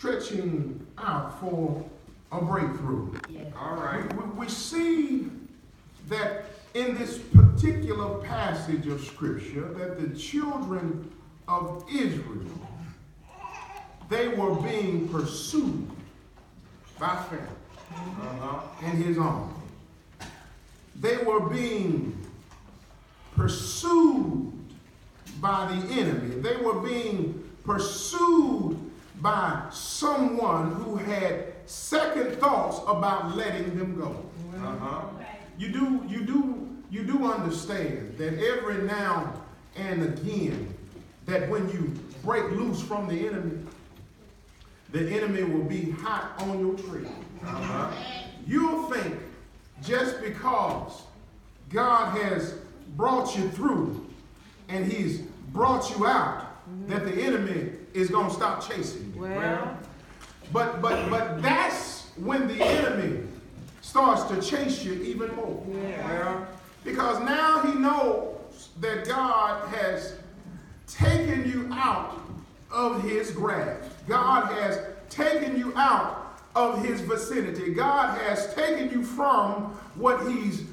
stretching out for a breakthrough. Yes. All right. We see that in this particular passage of Scripture that the children of Israel, they were being pursued by Pharaoh and his army. They were being pursued by the enemy. They were being pursued by someone who had second thoughts about letting them go. You do understand that every now and again that when you break loose from the enemy will be hot on your trail. You'll think just because God has brought you through and he's brought you out that the enemy is going to stop chasing you. Well. But that's when the enemy starts to chase you even more. Yeah. Because now he knows that God has taken you out of his grasp. God has taken you out of his vicinity. God has taken you from what the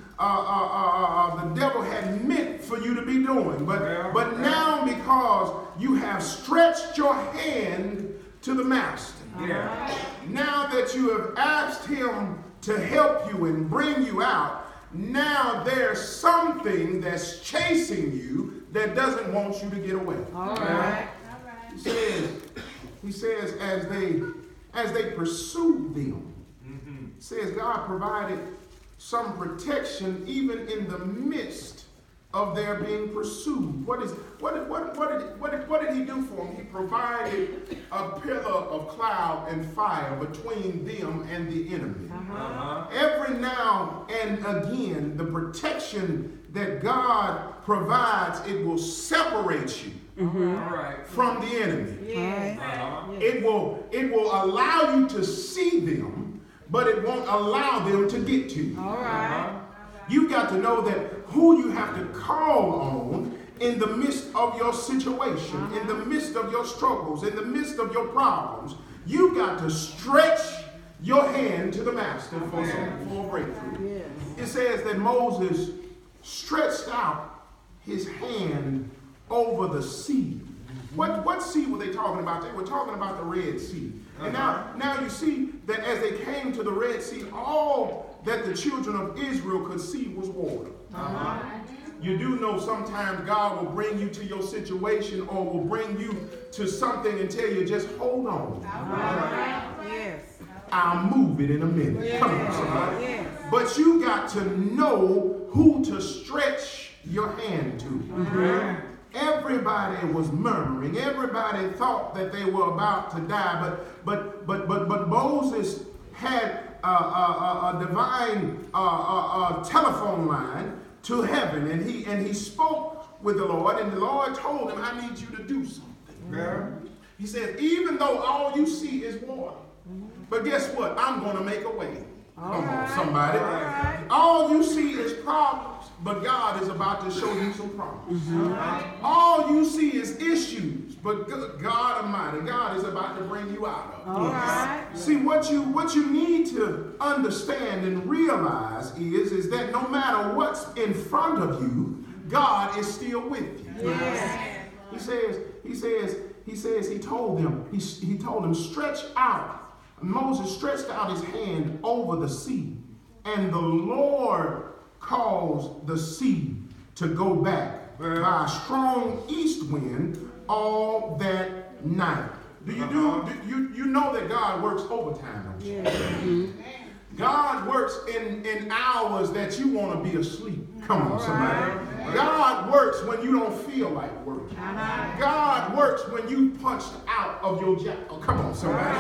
devil had meant for you to be doing. But now because you have stretched your hand to the master, now that you have asked him to help you and bring you out, now there's something that's chasing you that doesn't want you to get away. All right. He says as they pursued them, says God provided some protection even in the midst of their being pursued. What did he do for them? He provided a pillar of cloud and fire between them and the enemy. Every now and again, the protection that God provides, it will separate you from the enemy. It will allow you to see them, but it won't allow them to get to you. All right. You got to know that who you have to call on in the midst of your situation, in the midst of your struggles, in the midst of your problems. You got to stretch your hand to the master for a breakthrough. Yes. It says that Moses stretched out his hand over the sea. What sea were they talking about? They were talking about the Red Sea. And now you see that as they came to the Red Sea, all that the children of Israel could see was water. You do know sometimes God will bring you to your situation or will bring you to something and tell you, just hold on. Yes. I'll move it in a minute. Yes. Come on, somebody. Yes. But you got to know who to stretch your hand to. Everybody was murmuring. Everybody thought that they were about to die. But Moses had a divine telephone line to heaven, and he spoke with the Lord, and the Lord told him, "I need you to do something." He said, "Even though all you see is water, but guess what? I'm going to make a way." Come on, somebody. All you see is problems, but God is about to show you some problems. All you see is issues, but God Almighty, God is about to bring you out of it. See, what you need to understand and realize is that no matter what's in front of you, God is still with you. Yes. He told them, stretch out. Moses stretched out his hand over the sea, and the Lord caused the sea to go back by a strong east wind all that night. You know that God works overtime, don't you? God works in hours that you want to be asleep. Come on, somebody. God works when you don't feel like working. God works when you punched out of your job. Oh, come on, somebody.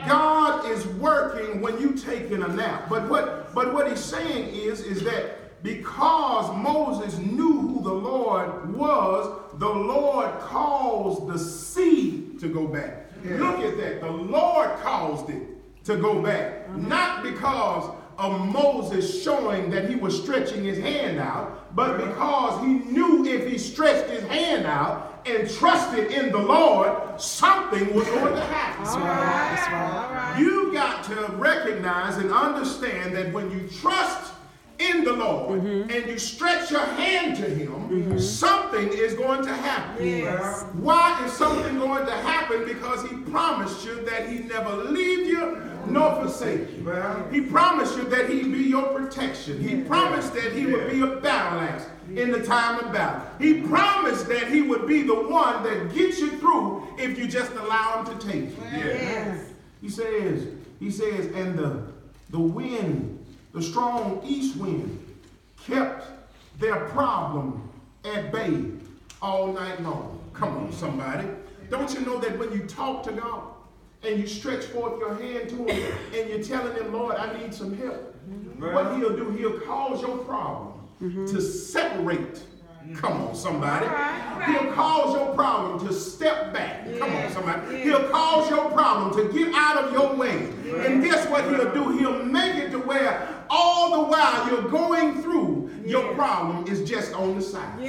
God is working when you taking a nap. But what he's saying is that because Moses knew who the Lord was, the Lord caused the sea to go back. Look at that. The Lord caused it to go back. Not because of Moses showing that he was stretching his hand out, but because he knew if he stretched his hand out and trusted in the Lord, something was going to happen. right. You got to recognize and understand that when you trust in the Lord and you stretch your hand to him, something is going to happen. Yes. Why is something going to happen? Because he promised you that he never leave you nor forsake you. He promised you that he'd be your protection. He promised that he would be a battle axe in the time of battle. He promised that he would be the one that gets you through if you just allow him to take you. Yes. He says, and the wind, the strong east wind, kept their problem at bay all night long. Come on, somebody. Don't you know that when you talk to God and you stretch forth your hand to him and you're telling him, Lord, I need some help, what he'll do, he'll cause your problem to separate. Come on, somebody. He'll cause your problem to step back. Come on, somebody. He'll cause your problem to get out of your way. And guess what he'll do? He'll make it to where all the while you're going through, your problem is just on the side.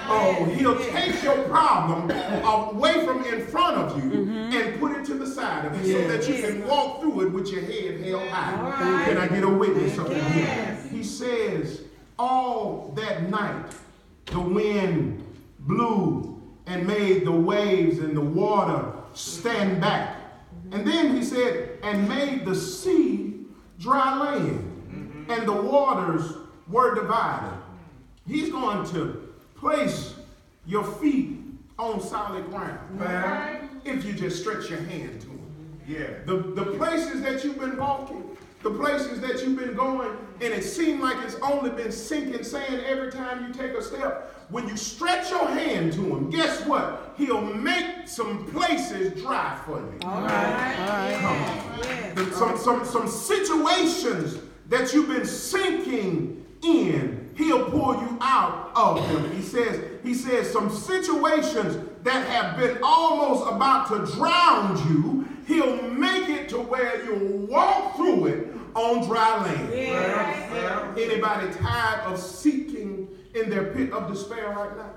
Oh, he'll take your problem away from in front of you and put it to the side of you so that you can walk through it with your head held high. Can I get a witness up in here? He says, all that night, the wind blew and made the waves and the water stand back. And then he said, and made the sea dry land, and the waters were divided. He's going to place your feet on solid ground if you just stretch your hand to him. The places that you've been walking, the places that you've been going, and it seemed like it's only been sinking sand every time you take a step. When you stretch your hand to him, guess what? He'll make some places dry for you. All right. Come on. Some situations that you've been sinking in, he'll pull you out of them. He says some situations that have been almost about to drown you, he'll make it to where you'll walk through it on dry land. Anybody tired of seeking in their pit of despair right now?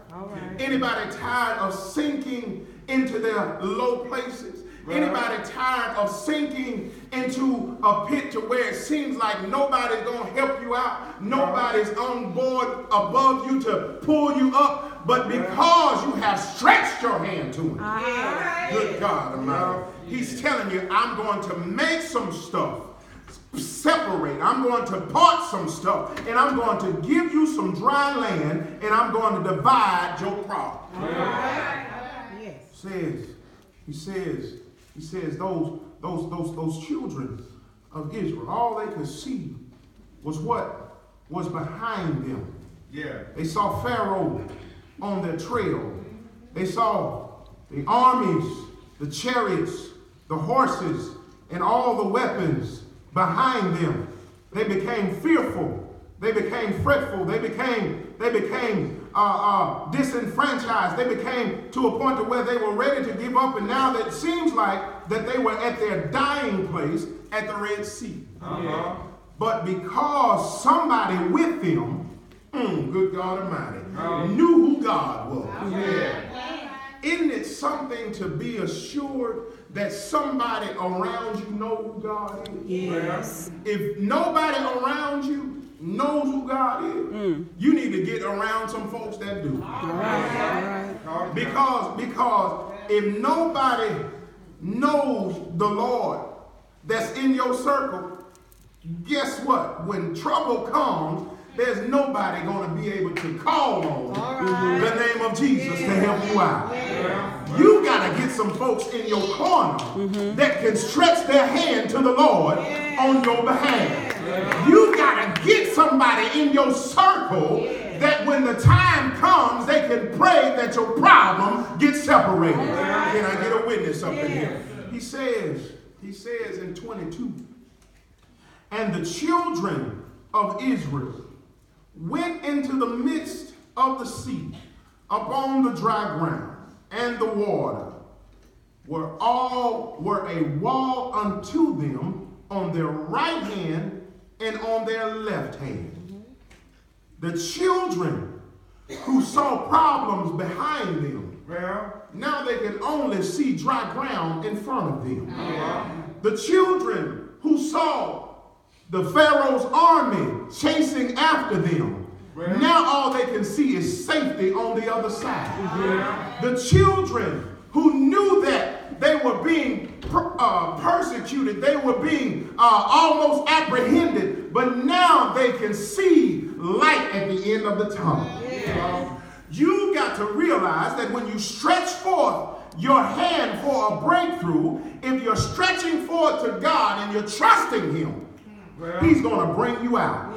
Anybody tired of sinking into their low places? Anybody tired of sinking into a pit to where it seems like nobody's going to help you out? Nobody's on board above you to pull you up, but because you have stretched your hand to him. Good God Almighty. He's telling you, I'm going to make some stuff separate. I'm going to part some stuff, and I'm going to give you some dry land, and I'm going to divide your problem. He says those children of Israel, all they could see was what was behind them. They saw Pharaoh on their trail. They saw the armies, the chariots, the horses, and all the weapons behind them. They became fearful. They became fretful. They became disenfranchised. They became to a point to where they were ready to give up, and now it seems like that they were at their dying place at the Red Sea. But because somebody with them, good God Almighty, knew who God was. Isn't it something to be assured that somebody around you know who God is? If nobody around you knows who God is, you need to get around some folks that do. Because if nobody knows the Lord that's in your circle, guess what? When trouble comes, there's nobody going to be able to call on the name of Jesus to help you out. You got to get some folks in your corner that can stretch their hand to the Lord on your behalf. You got to get somebody in your circle that when the time comes, they can pray that your problem gets separated. Can I get a witness up in here? He says in 22, and the children of Israel went into the midst of the sea upon the dry ground, and the water were a wall unto them on their right hand and on their left hand. The children who saw problems behind them Well, now they can only see dry ground in front of them. The children who saw the Pharaoh's army chasing after them, now all they can see is safety on the other side. The children who knew that they were being persecuted, they were being almost apprehended, but now they can see light at the end of the tunnel. You got to realize that when you stretch forth your hand for a breakthrough, if you're stretching forth to God and you're trusting Him, He's going to bring you out.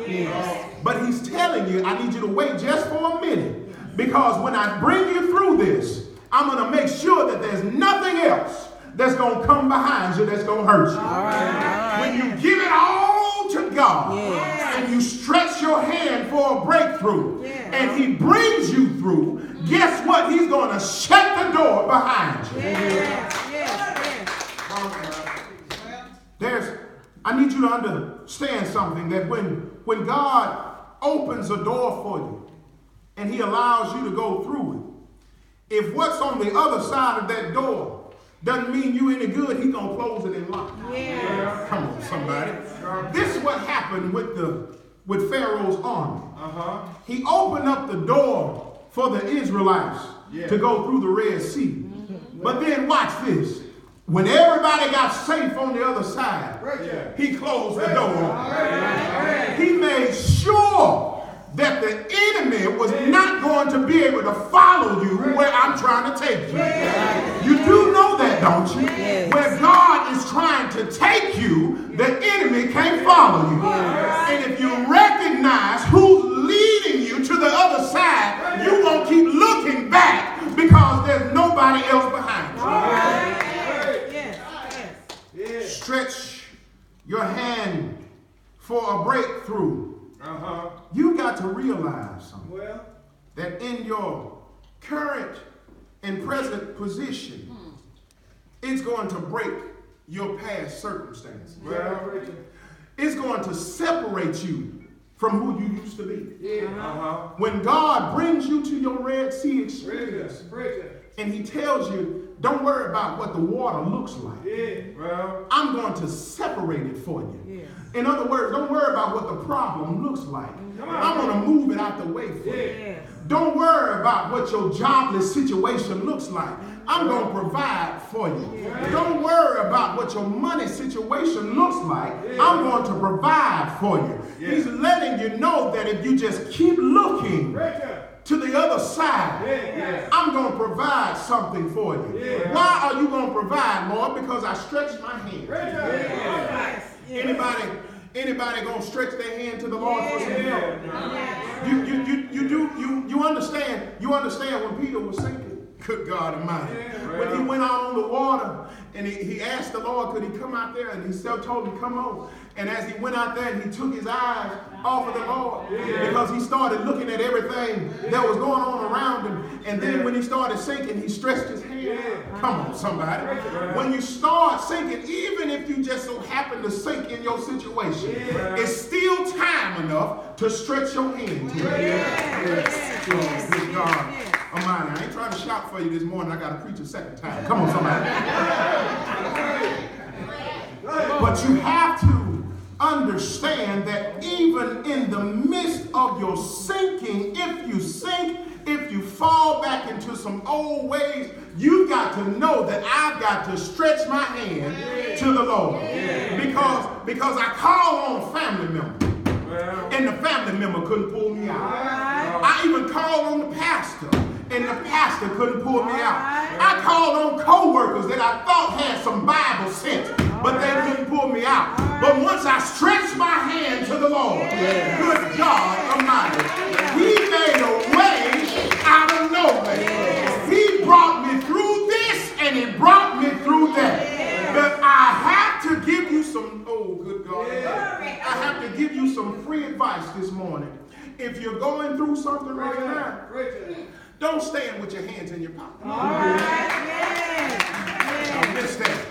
But He's telling you, I need you to wait just for a minute, because when I bring you through this, I'm going to make sure that there's nothing else that's going to come behind you that's going to hurt you. When you give it all to God and you stretch your hand for a breakthrough and He brings you through, guess what? He's going to shut the door behind you. I need you to understand something, that when God opens a door for you and He allows you to go through it, if what's on the other side of that door doesn't mean you any good, He's going to close it and lock it. Come on, somebody. This is what happened with Pharaoh's army. He opened up the door for the Israelites to go through the Red Sea. But then watch this. When everybody got safe on the other side, He closed the door. He made sure that the enemy was not going to be able to follow you where I'm trying to take you. You do know that, don't you? Where God is trying to take you, the enemy can't follow you. And if you recognize who's leading you to the other side, you won't keep looking back, because there's nobody else behind you. Stretch your hand for a breakthrough. You got to realize something, that in your current and present position, it's going to break your past circumstances. It's going to separate you from who you used to be. When God brings you to your Red Sea experience and He tells you, don't worry about what the water looks like. I'm going to separate it for you. In other words, don't worry about what the problem looks like. I'm going to move it out the way for you. Don't worry about what your jobless situation looks like. I'm going to provide for you. Don't worry about what your money situation looks like. I'm going to provide for you. He's letting you know that if you just keep looking to the other side, I'm going to provide something for you. Why are you going to provide, Lord? Because I stretched my hand. Anybody going to stretch their hand to the Lord for some help? You understand when Peter was sinking? Good God Almighty. When he went out on the water and he asked the Lord, could he come out there? And He still told him, come on. And as he went out there, he took his eyes off of the Lord, because he started looking at everything that was going on around him. And then when he started sinking, he stretched his hand. Come on, somebody. When you start sinking, even if you just so happen to sink in your situation, it's still time enough to stretch your hand to it. Good God Almighty. I ain't trying to shout for you this morning. I got to preach a second time. Come on, somebody. But you have to understand that even in the midst of your sinking, if you sink, if you fall back into some old ways, you got to know that I've got to stretch my hand to the Lord. Because I call on a family member, and the family member couldn't pull me out. I even called on the pastor, and the pastor couldn't pull me out. I called on co-workers that I thought had some Bible sense, but they couldn't pull me out. But once I stretched my hand to the Lord, good God Almighty, He made a way out of no way. He brought me through this, and He brought me through that. But I have to give you some, oh good God, I have to give you some free advice this morning. If you're going through something right now, don't stand with your hands in your pocket. Understand?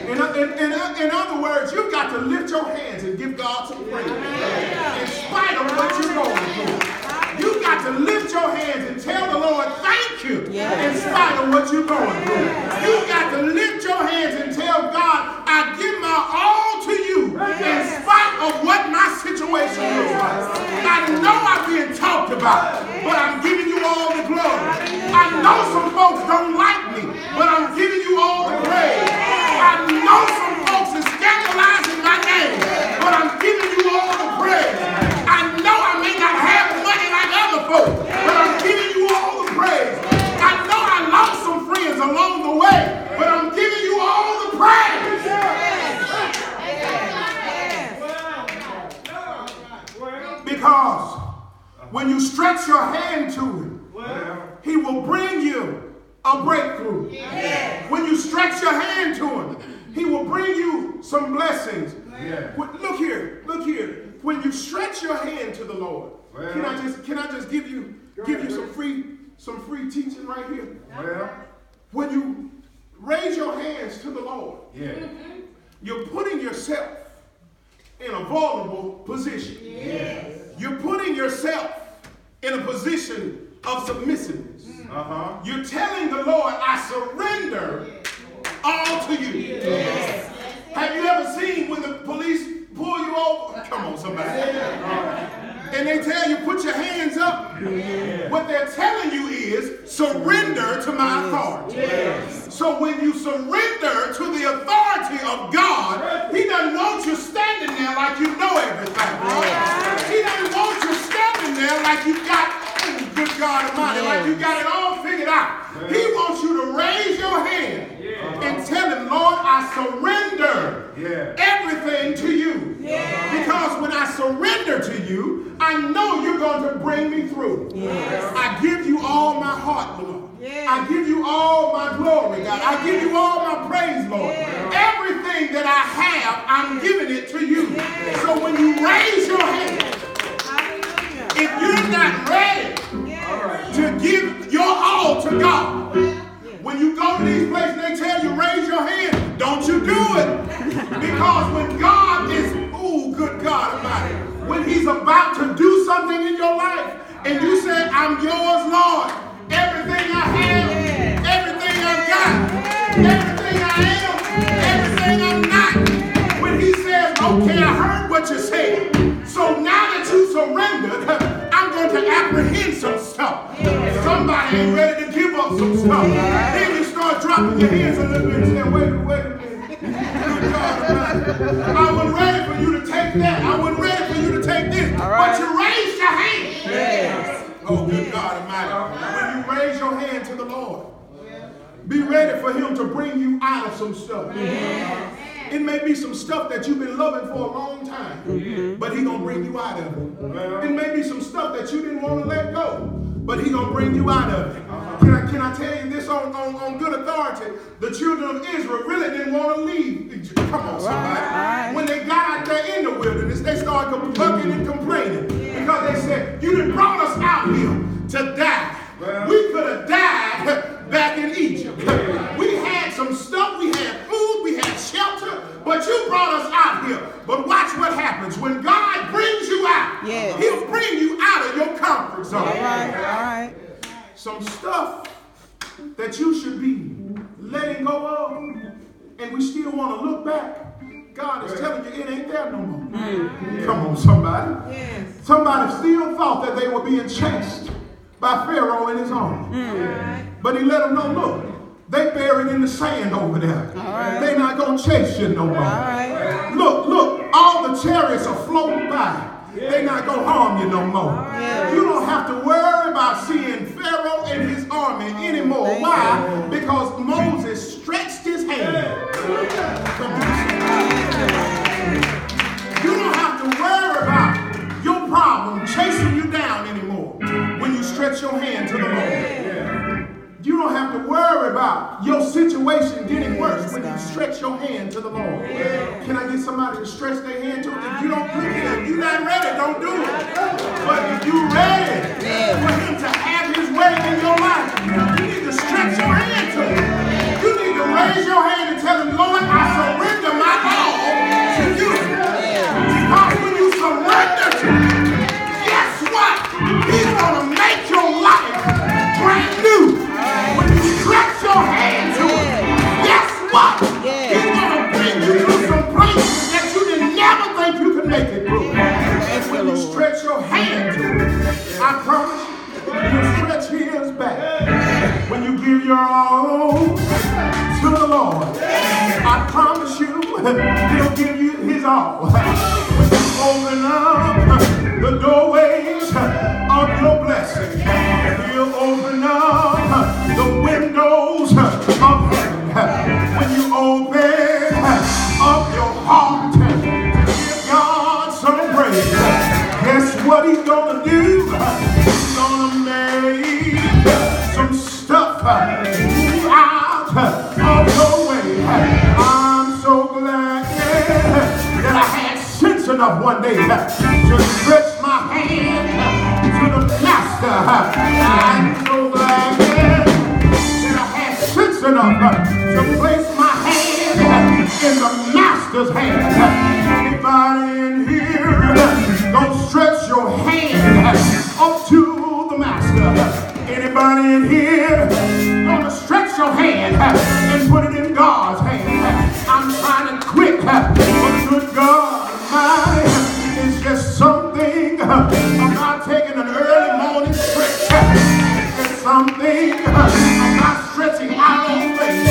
In other words, you've got to lift your hands and give God some praise. In spite of what you're going through, you've got to lift your hands and tell the Lord thank you in spite of what you're going through. You got to lift your hands and tell God, I give my all to you in spite of what my situation looks like. I know I'm being talked about, but I'm giving you all the glory. I know some folks don't like me, but I'm giving you all the praise. I know some folks are scandalizing my name, but I'm giving you all the praise. I know I may not have money like other folks, but I'm giving you all the praise. I know I lost some friends along the way, but I'm giving you all the praise. Because when you stretch your hand to him, he will bring you a breakthrough. When you stretch your hand to him, he will bring you some blessings. Look here. When you stretch your hand to the Lord, can I just give you some free teaching right here? When you raise your hands to the Lord, you're putting yourself in a vulnerable position. You're putting yourself in a position of submissiveness. You're telling the Lord, I surrender all to you. Have you ever seen when the police pull you over? Come on, somebody. And they tell you, put your hands up. What they're telling you is, surrender to my authority. So when you surrender to the authority of God, he doesn't want you standing there like you know everything. He doesn't want you standing there like you got, oh, good God Almighty, like you got it all figured out. He wants you to raise your hand and tell him, Lord, I surrender everything to you. Because when I surrender to you, I know you're going to bring me through. I give you all my heart, Lord. I give you all my glory, God. I give you all my praise, Lord. Everything that I have, I'm giving it to you. So when you raise your hand, if you're not ready to give your all to God, when you go to these places, they tell you, raise your hand. Don't you do it. Because when God is, oh, good God Almighty, when he's about to do something in your life, and you say, I'm yours, Lord. Everything I have, everything I've got, everything I am, everything I'm not. When he says, okay, I heard what you said. So now that you surrendered, I'm going to apprehend some stuff. Somebody ain't ready to give up some stuff. Then you start dropping your hands a little bit and say, wait a minute. Good God Almighty. I wasn't ready for you to take that. I wasn't ready for you to take this. But you raised your hand. Oh, good God Almighty. When you raise your hand to the Lord, be ready for him to bring you out of some stuff. It may be some stuff that you've been loving for a long time, but he's going to bring you out of it. It may be some stuff that you didn't want to let go, but he's going to bring you out of it. Can I tell you this on good authority? The children of Israel really didn't want to leave Egypt. Come on, somebody. When they got out there in the wilderness, they started complaining and complaining because they said, you done brought us out here to die. We could have died back in Egypt. We had some stuff, we had food, we had shelter, but you brought us out here. But watch what happens. When God brings you out, he'll bring you out of your comfort zone. All right. Some stuff that you should be letting go of, and we still want to look back. God is telling you it ain't there no more. Come on, somebody. Somebody still thought that they were being chased by Pharaoh and his army. But he let them know, look, they buried in the sand over there. They're not going to chase you no more. Look, all the chariots are floating by. They're not going to harm you no more. You don't have to worry about seeing Pharaoh and his army anymore. Why? Because Moses stretched his hand. You don't have to worry about your problem chasing you down anymore when you stretch your hand to the Lord. You don't have to worry about your situation getting worse when you stretch your hand to the Lord. Can I get somebody to stretch their hand to it? If you don't look at it, if you're not ready, don't do it. But if you're ready for him to have his way in your life, you need to stretch your hand to him. You need to raise your hand and tell him, Lord, I surrender my all to you. Because when you surrender to him, guess what? He's going to make he'll give you his all. When you open up the doorways of your blessing, he'll open up the windows of heaven. When you open up your heart to give God some praise, guess what he's gonna do? He's gonna make some stuff move out of your way. I'm so glad that I had sense enough one day to stretch my hand to the master. I'm so glad that I had sense enough to place my hand in the master's hand. Anybody in here don't stretch your hand up to the master? Anybody in here gonna stretch your hand and put it in God's hand? I'm trying to quit, but good God Almighty, it's just something about taking an early morning stretch. It's just something about stretching out on faith.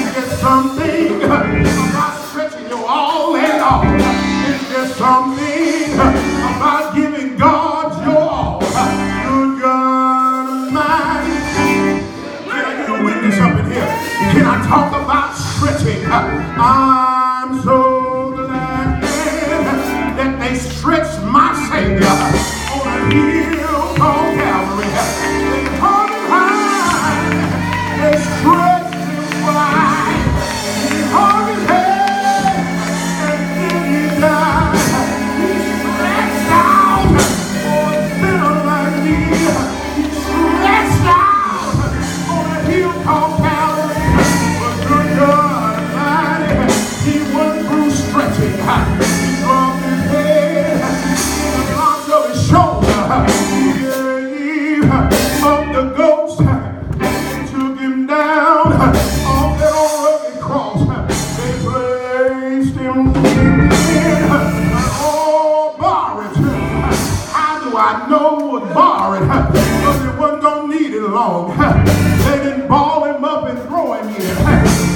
It's just something about stretching your all and all. It's just something about giving God your all. Good God Almighty. Can I get a witness up in here? Can I talk about stretching? I'm so glad that they stretched my Savior on a hill called Calvary. They hung him high, they stretched him wide, he hung his head, and then he died. He stretched out for a sinner like me. He stretched out on a hill called Calvary. But good God Almighty, he went through stretching. He dropped his head in the arms of his shoulder. He gave up the ghost and took him down off that old rugged cross. They placed him in an old borrowed tomb. How do I know it was borrowed? Because it wasn't going to need it long. They didn't ball him up and throw him in.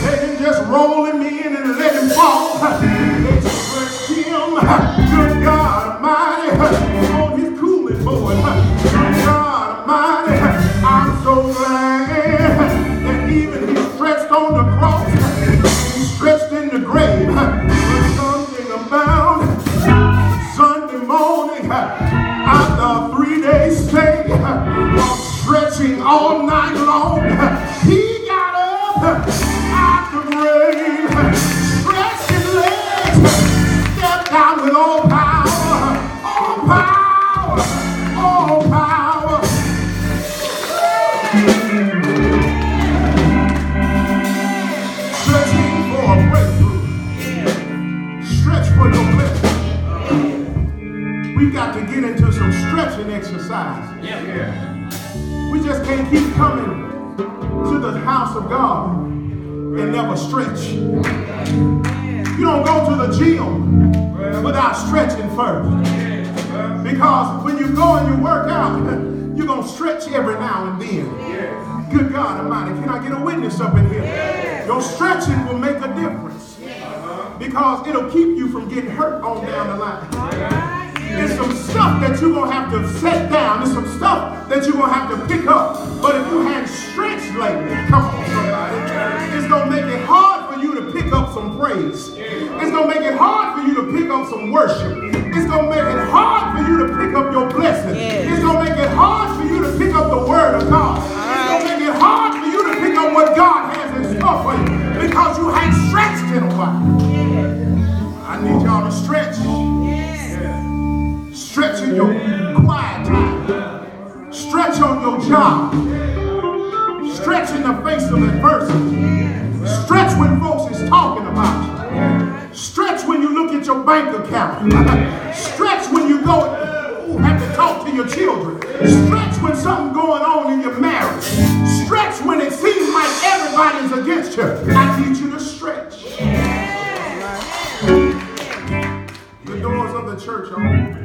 They didn't just roll him in and let him fall. They stretched him, good God Almighty, on his cooling board. Good God Almighty, I'm so glad that even he stretched on the cross, he stretched in the grave. There's something about Sunday morning after a 3-day stay of stretching all night long. He got up out the grave, stretched his legs, stepped out with all power, all power, all power. Stretching for a breakthrough. Stretch for your blessing. We've got to get into some stretching exercises. We just can't keep coming to the house of God and never stretch. You don't go to the gym without stretching first. Because when you go and you work out, you're going to stretch every now and then. Good God Almighty, can I get a witness up in here? Your stretching will make a difference. Because it'll keep you from getting hurt on down the line. There's some stuff that you're going to have to set down. There's some stuff that you're going to have to pick up. But if you hadn't stretched lately, come on somebody, it's going to make it hard for you to pick up some praise. It's going to make it hard for you to pick up some worship. It's going to make it hard for you to pick up your blessing. It's going to make it hard for you to pick up the word of God. It's going to make it hard for you to pick up what God has in store for you. Because you hadn't stretched in a while. I need y'all to stretch. Stretch in your quiet time. Stretch on your job. Stretch in the face of adversity. Stretch when folks is talking about you. Stretch when you look at your bank account. Stretch when you go have to talk to your children. Stretch when something's going on in your marriage. Stretch when it seems like everybody's against you. I need you to stretch. The doors of the church are open.